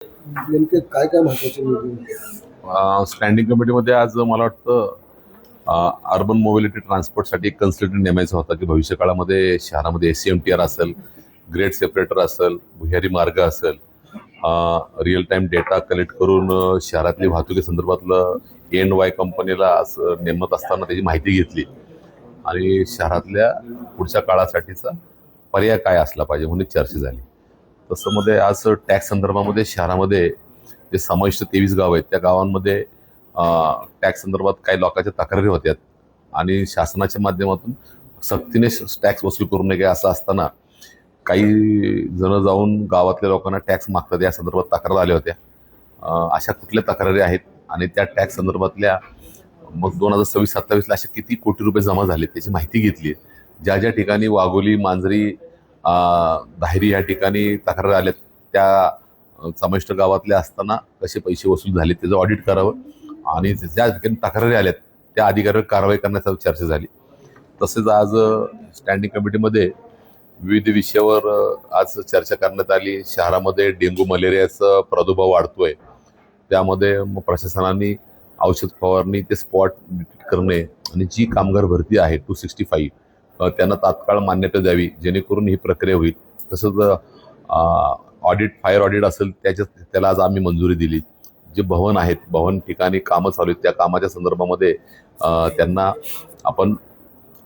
नेमके काय काय महत्वाचे निर्णय? स्टँडिंग कमिटीमध्ये आज मला वाटतं अर्बन मोबिलिटी ट्रान्सपोर्टसाठी एक कन्सल्टंट नेमायचा होता की भविष्य काळामध्ये शहरामध्ये SCMTR असेल, ग्रेड सेपरेटर असेल, भुयारी मार्ग असेल, रिअल टाइम डेटा कलेक्ट करून शहरातली वाहतुकी संदर्भातलं ENY कंपनीला असं नेमत असताना त्याची माहिती घेतली आणि शहरातल्या पुढच्या काळासाठीचा पर्याय काय असला पाहिजे म्हणून एक चर्चा झाली. तसं मध्ये आज टॅक्स संदर्भामध्ये शहरामध्ये जे समाविष्ट 23 गाव आहेत त्या गावांमध्ये टॅक्स संदर्भात काही लोकांच्या तक्रारी होत्या आणि शासनाच्या माध्यमातून सक्तीने टॅक्स वसूल करू नये असं असताना काही जण जाऊन गावातल्या लोकांना टॅक्स मागतात या संदर्भात तक्रार आल्या होत्या. अशा कुठल्या तक्रारी आहेत आणि त्या टॅक्स संदर्भातल्या मग 2026-27ला असे किती कोटी रुपये जमा झाले त्याची माहिती घेतली. ज्या ज्या ठिकाणी वाघोली, मांजरी, दाहेरी या ठिकाणी तक्रार आल्यात त्या समाविष्ट गावातल्या असताना कसे पैसे वसूल झाले त्याचं ऑडिट करावं आणि ज्या ठिकाणी तक्रारी आल्यात त्या अधिकाऱ्यावर कारवाई करण्याचा चर्चा झाली. तसेच आज स्टँडिंग कमिटीमध्ये विविध विषयावर आज चर्चा करण्यात आली. शहरामध्ये डेंग्यू मलेरियाचा प्रादुर्भाव वाढतोय, त्यामध्ये मग प्रशासनाने औषध फवारणी ते स्पॉट डिटेक्ट करणे आणि जी कामगार भरती आहे 265 त्यांना तात्काळ मान्यता द्यावी जेणेकरून ही प्रक्रिया होईल. तसंच ऑडिट, फायर ऑडिट असेल त्याला आज आम्ही मंजुरी दिली. जे भवन आहेत, भवन ठिकाणी कामं चालू आहेत त्या कामाच्या संदर्भामध्ये त्यांना आपण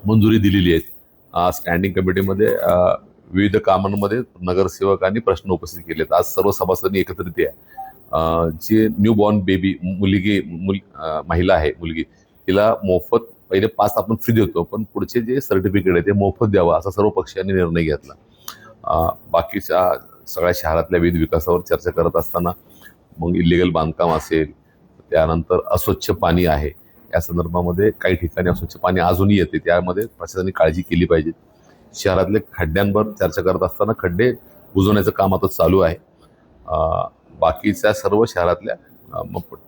मंजुरी दिलेली आहे. स्टँडिंग कमिटीमध्ये विविध कामांमध्ये नगरसेवकांनी प्रश्न उपस्थित केलेत. आज सर्व सभासदांनी एकत्रित आहे. जी न्यू बॉर्न बेबी महिला आहे, मुलगी, तिला मोफत पहिले 5 आपण फ्री देतो, पण पुढचे जे सर्टिफिकेट आहे ते मोफत द्यावं असा सर्व पक्षांनी निर्णय घेतला. बाकीच्या सगळ्या शहरातल्या विविध विकासावर चर्चा करत असताना मग इलिगल बांधकाम असेल, त्यानंतर अस्वच्छ पाणी आहे, या संदर्भामध्ये काही ठिकाणी अस्वच्छ पाणी अजूनही येते, त्यामध्ये प्रशासनाने काळजी केली पाहिजे. शहरातले खड्ड्यांवर चर्चा करत असताना खड्डे बुजवण्याचं काम आता चालू आहे. बाकीच्या सर्व शहरातल्या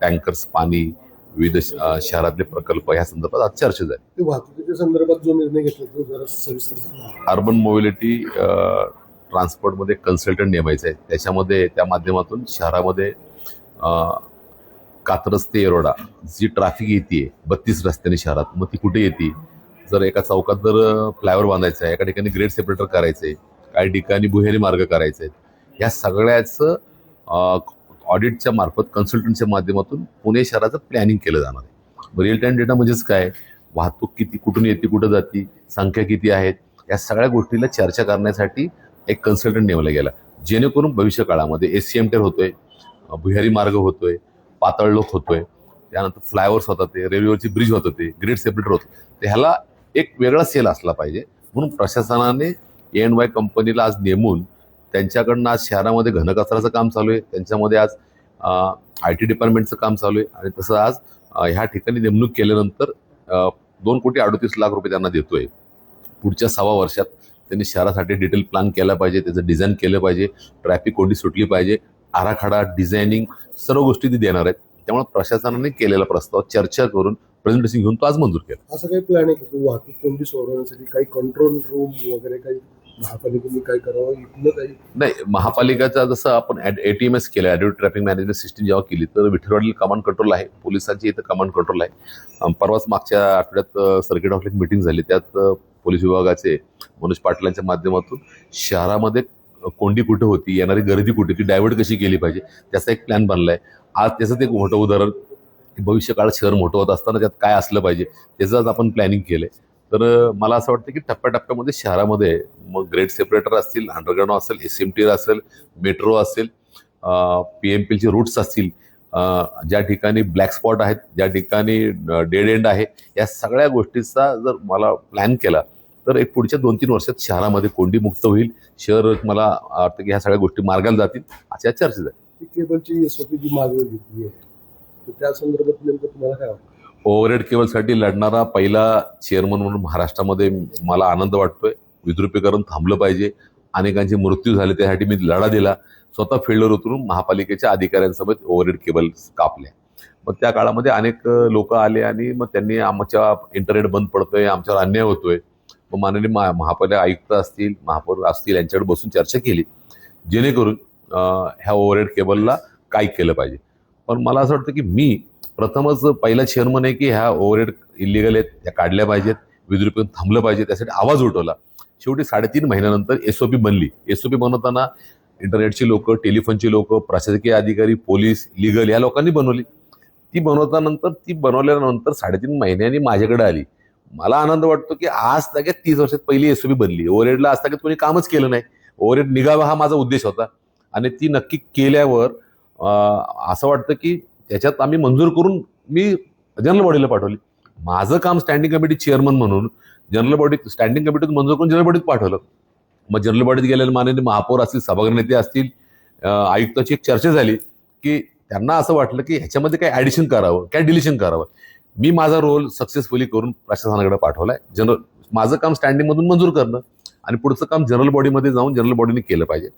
टँकर्स पाणी, विविध शहरातले प्रकल्प या संदर्भात आज चर्चा झाली. ते वाहतुकीच्या संदर्भात जो निर्णय घेतला तो जरा सविस्तर सांगा. अर्बन मोबिलिटी ट्रान्सपोर्टमध्ये कन्सल्टंट नेमायचं आहे. त्याच्यामध्ये त्या माध्यमातून शहरामध्ये कात्रज ते येरोडा जी ट्रॅफिक येते 32 रस्त्याने शहरात, मग ती कुठे येते, जर एका चौकात जर फ्लायओव्हर बांधायचं आहे, एका ठिकाणी ग्रेड सेपरेटर करायचं आहे, काही ठिकाणी भुहेरी मार्ग करायचे आहेत, या सगळ्याचं ऑडिटच्या मार्फत कन्सल्टंटच्या माध्यमातून पुणे शहराचं प्लॅनिंग केलं जाणार आहे. रिअल टाइम डेटा म्हणजेच काय, वाहतूक किती, कुठून येते, कुठं जाती, संख्या किती आहेत, या सगळ्या गोष्टीला चर्चा करण्यासाठी एक कन्सल्टंट नेमला गेला जेणेकरून भविष्य काळामध्ये SCMTR होतोय, भुयारी मार्ग होतोय, पातळ लोक होतोय, त्यानंतर फ्लायओव्हर्स होतात, ते रेल्वेवरची ब्रिज होतं, ते ग्रेड सेपरेटर होतं, तर ह्याला एक वेगळा सेल असला पाहिजे. म्हणून प्रशासनाने ENY कंपनीला आज नेमून त्यांच्याकडनं आज शहरामध्ये घनकचऱ्याचं काम चालू आहे, त्यांच्यामध्ये आज IT डिपार्टमेंटचं काम चालू आहे आणि तसं आज ह्या ठिकाणी नेमणूक केल्यानंतर 2,38,00,000 रुपये त्यांना देतोय. पुढच्या 6 वर्षात त्यांनी शहरासाठी डिटेल प्लॅन केला पाहिजे, त्याचं डिझाईन केलं पाहिजे, ट्रॅफिक कोंडी सुटली पाहिजे, आराखडा, डिझायनिंग सर्व गोष्टी ती देणार आहेत. त्यामुळे प्रशासनाने केलेला प्रस्ताव चर्चा करून प्रेझेंटेशन घेऊन तो आज मंजूर केला. असं काही प्लॅन आहे की वाहतूक कोंडी सोडवण्यासाठी काही कंट्रोल रूम वगैरे काही महापालिकेने काय करावं इथलं काही? नाही, महापालिकेचा जसं आपण ATMS केलं, ॲडव्होकेट ट्रॅफिक मॅनेजमेंट सिस्टीम जेव्हा केली, तर विठ्ठलवाडी कमांड कंट्रोल आहे, पोलिसांची इथं कमांड कंट्रोल आहे. परवाच मागच्या आठवड्यात सर्किट हाऊसला एक मीटिंग झाली, त्यात पोलीस विभागाचे मनोज पाटलांच्या माध्यमातून शहरामध्ये कोंडी कुठे होती, येणारी गर्दी कुठे होती, डायव्हर्ट कशी केली पाहिजे त्याचा एक प्लॅन बनलाय. आज त्याचं एक मोठं उदाहरण, भविष्य काळात शहर मोठं होत असताना त्यात काय असलं पाहिजे त्याचं आज आपण प्लॅनिंग केलंय. तर मला असं वाटतं की टप्प्याटप्प्यामध्ये शहरामध्ये मग ग्रेड सेपरेटर असतील, अंडरग्राऊंड असेल, SCMTR असेल, मेट्रो असेल, PMPLचे रूट्स असतील, ज्या ठिकाणी ब्लॅक स्पॉट आहेत, ज्या ठिकाणी डेड एंड आहे, या सगळ्या गोष्टीचा जर मला प्लॅन केला तर एक पुढच्या 2-3 वर्षात शहरामध्ये कोंडीमुक्त होईल शहर. मला वाटतं की ह्या सगळ्या गोष्टी मार्गाला जातील अशा चर्चा झाली. केबलची SOP जी मागणी घेतली आहे तर त्या संदर्भात नेमकं तुम्हाला काय वाटतं? ओव्हरहेड केबलसाठी लढणारा पहिला चेअरमन म्हणून महाराष्ट्रामध्ये मला आनंद वाटतोय. विद्रुपीकरण थांबलं पाहिजे. अनेकांचे मृत्यू झाले, त्यासाठी मी लढा दिला. स्वतः फील्डवर उतरून महापालिकेच्या अधिकाऱ्यांसोबत ओव्हरहेड केबल कापल्या. मग त्या काळामध्ये अनेक लोक आले आणि मग त्यांनी आमच्या इंटरनेट बंद पडतोय, आमच्यावर अन्याय होतोय. मग माननीय महापालिका आयुक्त असतील, महापौर असतील, यांच्याकडे बसून चर्चा केली जेणेकरून ह्या ओव्हरहेड केबलला काय केलं पाहिजे. पण मला असं वाटतं की मी प्रथमच पहिला चेअरमन आहे की ह्या ओव्हरहेड इलिगल आहेत, त्या काढल्या पाहिजेत, विद्रुपीकरण थांबलं पाहिजे, त्यासाठी आवाज उठवला. शेवटी 3.5 महिन्यानंतर एसओपी बनली. एसओपी बनवताना इंटरनेटची लोक, टेलिफोनची लोक, प्रशासकीय अधिकारी, पोलीस, लिगल या लोकांनी बनवली. ती बनवल्यानंतर 3.5 महिन्यांनी माझ्याकडे आली. मला आनंद वाटतो की आज ताग्यात 30 वर्षात पहिली एसओपी बनली. ओव्हरहेडला आज ताग्यात कोणी कामच केलं नाही. ओव्हरहेड निघावा हा माझा उद्देश होता आणि ती नक्की केल्यावर असं वाटतं की त्याच्यात आम्ही मंजूर करून मी जनरल बॉडीला पाठवली. माझं काम स्टँडिंग कमिटी चेअरमन म्हणून जनरल बॉडी स्टँडिंग कमिटीतून मंजूर करून जनरल बॉडीत पाठवलं. मग जनरल बॉडीत गेलेले माननीय महापौर असतील, सभागृह नेते असतील, आयुक्ताची एक चर्चा झाली की त्यांना असं वाटलं की ह्याच्यामध्ये काय ॲडिशन करावं, काय डिलिशन करावं. मी माझा रोल सक्सेसफुली करून प्रशासनाकडे पाठवलाय. माझं काम स्टँडिंगमधून मंजूर करणं आणि पुढचं काम जनरल बॉडीमध्ये जाऊन जनरल बॉडीने केलं पाहिजे.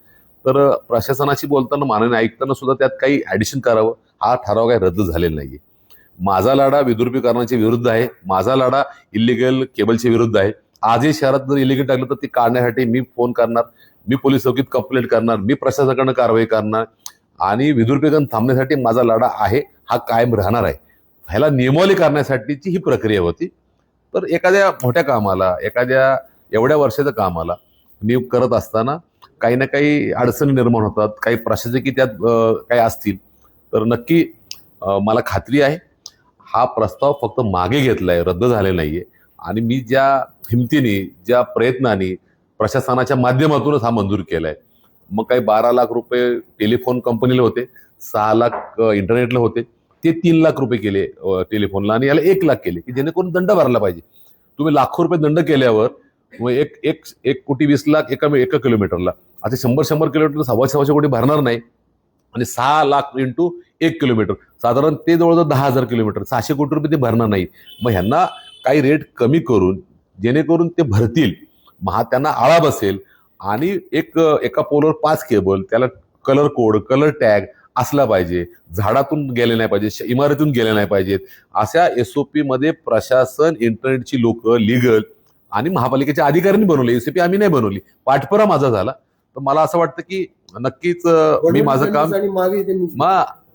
तर प्रशासनाशी बोलताना माननीय आयुक्तांना सुद्धा त्यात काही ॲडिशन करावं हा ठराव काही रद्द झालेला नाहीये. माझा लढा विद्रुपीकरणाच्या विरुद्ध आहे. माझा लढा इलिगल केबलच्या विरुद्ध आहे. आजही शहरात जर इलिगल टाकलं तर ती काढण्यासाठी मी फोन करणार, मी पोलीस चौकीत कंप्लेंट करणार, मी प्रशासनाकडनं कारवाई करणार आणि विद्रुपीकरण थांबण्यासाठी माझा लढा आहे, हा कायम राहणार आहे. ह्याला नियमावली करण्यासाठीची ही प्रक्रिया होती. तर एखाद्या मोठ्या कामाला, एखाद्या एवढ्या वर्षाच्या कामाला नियुक्त करत असताना काही ना काही अडचणी निर्माण होतात, काही प्रशासकीय त्यात काही असतील. तर नक्की मला खात्री आहे हा प्रस्ताव फक्त मागे घेतलाय, रद्द झाले नाहीये. आणि मी ज्या हिमतीने, ज्या प्रयत्नाने प्रशासनाच्या माध्यमातूनच हा मंजूर केलाय. मग काही 12 लाख रुपये टेलिफोन कंपनीला होते, 6 लाख इंटरनेटला होते, ते 3 लाख रुपये केले टेलिफोनला आणि याला 1 लाख केले की जेणेकरून दंड भरला पाहिजे. तुम्ही लाखो रुपये दंड केल्यावर एक कोटी 20 लाख एका किलोमीटरला, आता 100 किलोमीटर 1.25 कोटी भरणार नाही आणि 6 लाख इंटू 1 किलोमीटर साधारण ते जवळजवळ 10,000 किलोमीटर, 600 कोटी रुपये ते भरणार नाही. मग ह्यांना काही रेट कमी करून जेणेकरून ते भरतील, त्यांना आळा बसेल आणि एका पोलवर 5 केबल, त्याला कलर कोड, कलर टॅग असला पाहिजे, झाडातून गेले नाही पाहिजे, इमारतीतून गेले नाही पाहिजेत. अशा एसओपी मध्ये प्रशासन, इंटरनेटची लोक, लिगल आणि महापालिकेच्या अधिकाऱ्यांनी बनवले. एसओपी आम्ही नाही बनवली, पाठपुरा माझा झाला. तर मला असं वाटतं की नक्कीच मी माझं काम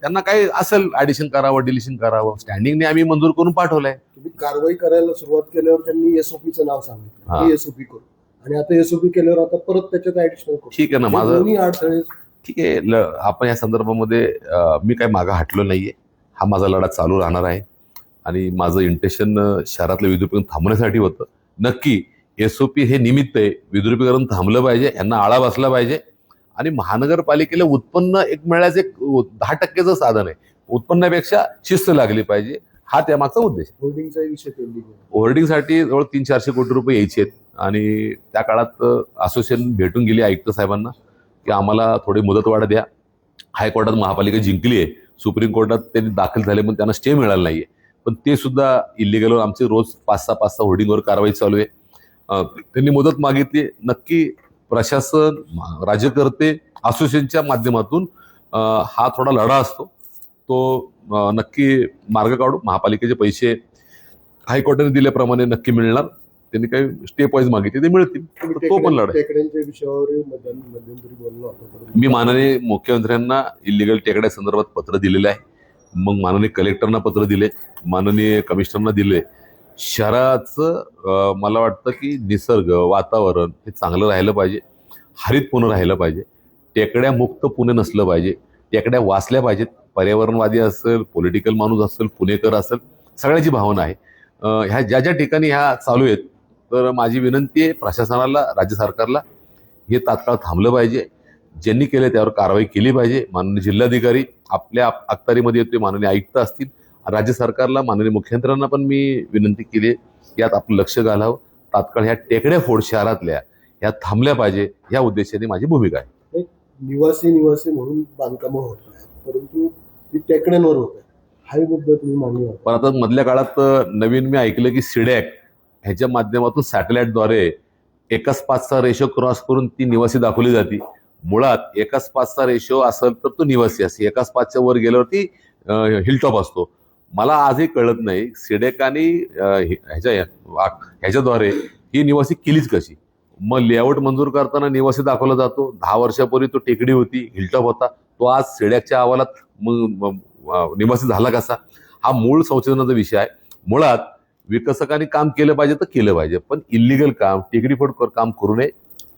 त्यांना काही असेल ॲडिशन करावं, डिलिशन करावं, स्टँडिंगने आम्ही मंजूर करून पाठवलंय. तुम्ही कारवाई करायला सुरुवात केल्यावर त्यांनी एसओपीचं नाव सांगितलं, एसओपी करू, आणि आता एसओपी केल्यावर आता परत त्याच्यात ऍडिशनल करू. ठीक आहे ना, माझं अडथळे ठीक आहे. आपण या संदर्भामध्ये मी काही मागं हटलो नाहीये. हा माझा लढा चालू राहणार आहे आणि माझं इंटेन्शन शहरातलं विद्रुपीकरण थांबण्यासाठी होतं. नक्की एसओपी हे निमित्त आहे, विद्रुपीकरण थांबलं पाहिजे, यांना आळा बसला पाहिजे आणि महानगरपालिकेला उत्पन्न मिळायचं 10% साधन आहे. उत्पन्नापेक्षा शिस्त लागली पाहिजे, हा त्यामागचा उद्देश. होर्डिंगचा विषय पेंडिंग आहे. होर्डिंगसाठी जवळ 300-400 कोटी रुपये यायचे आहेत आणि त्या काळात असोसिएशन भेटून गेली आयुक्त साहेबांना की आम्हाला थोडी मुदतवाढ द्या. हायकोर्टात महापालिका जिंकली आहे, सुप्रीम कोर्टात त्यांनी दाखल झाले पण त्यांना स्टे मिळाला नाहीये. पण ते सुद्धा इलिगलवर आमचे रोज 5-6 होर्डिंगवर कारवाई चालू आहे. त्यांनी मुदत मागितली. नक्की प्रशासन, राज्यकर्ते, असोसिएशनच्या माध्यमातून हा थोडा लढा असतो, तो नक्की मार्ग काढू. महापालिकेचे पैसे हायकोर्टाने दिल्याप्रमाणे नक्की मिळणार. त्यांनी काही स्टेप वाईज मागितले ते मिळतील. तो पण लढा. टेकड्यांच्या विषयावर मध्यंतरी बोललो होतो. मी माननीय मुख्यमंत्र्यांना इलिगल टेकड्या संदर्भात पत्र दिलेलं आहे. मग माननीय कलेक्टरना पत्र दिले, माननीय कमिशनरना दिले. शहराचं मला वाटतं की निसर्ग, वातावरण हे चांगलं राहिलं पाहिजे, हरित पुणे राहिलं पाहिजे, टेकड्या मुक्त पुणे नसलं पाहिजे, टेकड्या वाचल्या पाहिजेत. पर्यावरणवादी असेल, पॉलिटिकल माणूस असेल, पुणेकर असेल, सगळ्याची भावना आहे. ह्या ज्या ज्या ठिकाणी ह्या चालू आहेत, तर माझी विनंती आहे प्रशासनाला, राज्य सरकारला, हे तात्काळ थांबलं पाहिजे. ज्यांनी केले त्यावर कारवाई केली पाहिजे. माननीय जिल्हाधिकारी आपल्या अखत्यारीमध्ये येतोय, माननीय आयुक्त असतील, राज्य सरकारला, माननीय मुख्यमंत्र्यांना पण मी विनंती केली आहे यात आपलं लक्ष घालावं. तात्काळ ह्या टेकड्या फोड शहरातल्या ह्या थांबल्या पाहिजे, ह्या उद्देशाने माझी भूमिका आहे. निवासी म्हणून बांधकामं होत आहेत, परंतु ती टेकड्यांवर होत आहे, हा मुद्दा तुम्ही मान्य होता. पण आता मधल्या काळात नवीन मी ऐकलं की सिडॅक ह्याच्या माध्यमातून सॅटेलाइटद्वारे 1:5चा रेशो क्रॉस करून ती निवासी दाखवली जाते. मुळात 1:5चा रेशो असेल तर तो निवासी असते, 1:5च्या वर गेल्यावरती हिलटॉप असतो. मला आजही कळत नाही सिडॅक आणि ह्याच्याद्वारे ही निवासी केलीच कशी. मग लेआउट मंजूर करताना निवासी दाखवला जातो. 10 वर्षापूर्वी तो टेकडी होती, हिलटॉप होता, तो आज सिडॅकच्या अहवालात निवासी झाला कसा? हा मूळ संशोधनाचा विषय आहे. मुळात विकसकांनी काम केलं पाहिजे तर केलं पाहिजे, पण इलिगल काम, टेकडीफोड काम करू नये.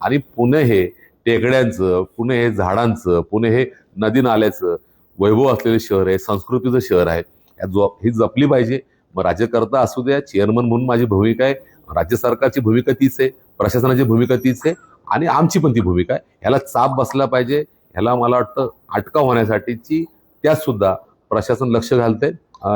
आणि पुणे हे टेकड्यांचं, पुणे हे झाडांचं, पुणे हे नदी नाल्याचं वैभव असलेलं शहर आहे, संस्कृतीचं शहर आहे. ही जपली पाहिजे. मग राज्यकर्ता असू द्या, चेअरमन म्हणून माझी भूमिका आहे, राज्य सरकारची भूमिका तीच आहे, प्रशासनाची भूमिका तीच आहे आणि आमची पण ती भूमिका आहे. ह्याला चाप बसला पाहिजे. ह्याला मला वाटतं अटकाव होण्यासाठीची त्यात सुद्धा प्रशासन लक्ष घालतंय.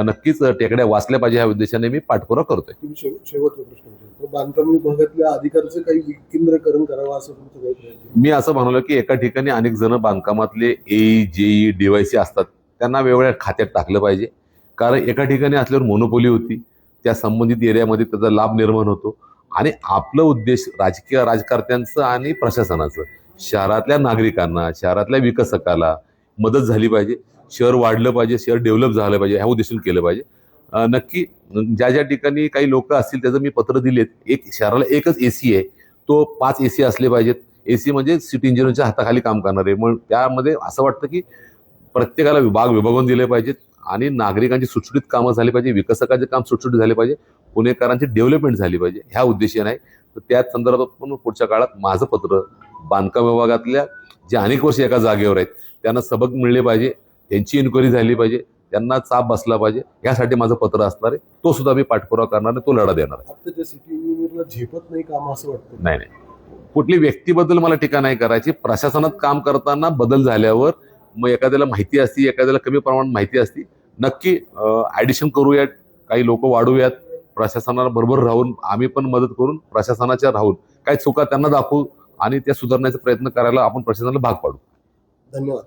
नक्कीच टेकड्या वाचल्या पाहिजे ह्या उद्देशाने मी पाठपुरावा करतोय. शेवटचा प्रश्न विचारतो. बांधकाम विभागातल्या अधिकाऱ्याचं काही विकेंद्रीकरण करावं असं तुमचं काही प्रयत्न? मी असं म्हणालो की एका ठिकाणी अनेक जण बांधकामातले AE, JE, DYC असतात, त्यांना वेगवेगळ्या खात्यात टाकलं पाहिजे. कारण एका ठिकाणी असल्यावर मोनोपोली होती, त्या संबंधित एरियामध्ये त्याचा लाभ निर्माण होतो. आणि आपलं उद्देश राजकीय राजकारत्यांचं आणि प्रशासनाचं शहरातल्या नागरिकांना, शहरातल्या विकसकाला मदत झाली पाहिजे, शहर वाढलं पाहिजे, शहर डेव्हलप झालं पाहिजे, ह्या उद्देशाने केलं पाहिजे. नक्की ज्या ज्या ठिकाणी काही लोक असतील त्याचं मी पत्र दिलेत. एक शहराला एकच AC आहे, तो 5 AC असले पाहिजेत. AC म्हणजे सिटी इंजिनियरच्या हाताखाली काम करणारे. मग त्यामध्ये असं वाटतं की प्रत्येकाला विभागून दिले पाहिजेत आणि नागरिकांची सुटसुटीत कामं झाली पाहिजे, विकसकाचे काम सुटसुटीत झाले पाहिजे, पुणेकरांची डेव्हलपमेंट झाली पाहिजे, ह्या उद्देशाने आहे. तर त्याच संदर्भात पण पुढच्या काळात माझं पत्र बांधकाम विभागातल्या जे अनेक वर्ष एका जागेवर आहेत त्यांना सबक मिळले पाहिजे, त्यांची इन्क्वायरी झाली पाहिजे, त्यांना चाप बसला पाहिजे, यासाठी माझं पत्र असणार आहे. तो सुद्धा मी पाठपुरावा करणार आहे, तो लढा देणार आहे. आता सिटी इंजिनियरला झेपत नाही काम असं वाटतं? नाही, कुठली व्यक्तीबद्दल मला टीका नाही करायची. प्रशासनात काम करताना बदल झाल्यावर मग एखाद्याला माहिती असती, एखाद्याला कमी प्रमाणात माहिती असती, नक्की ऍडिशन करूयात, काही लोक वाढवूयात, प्रशासनाला बरोबर राहून आम्ही पण मदत करून प्रशासनाच्या राहून काही चुका त्यांना दाखवू आणि त्या सुधारण्याचा प्रयत्न करायला आपण प्रशासनाला भाग पाडू. धन्यवाद.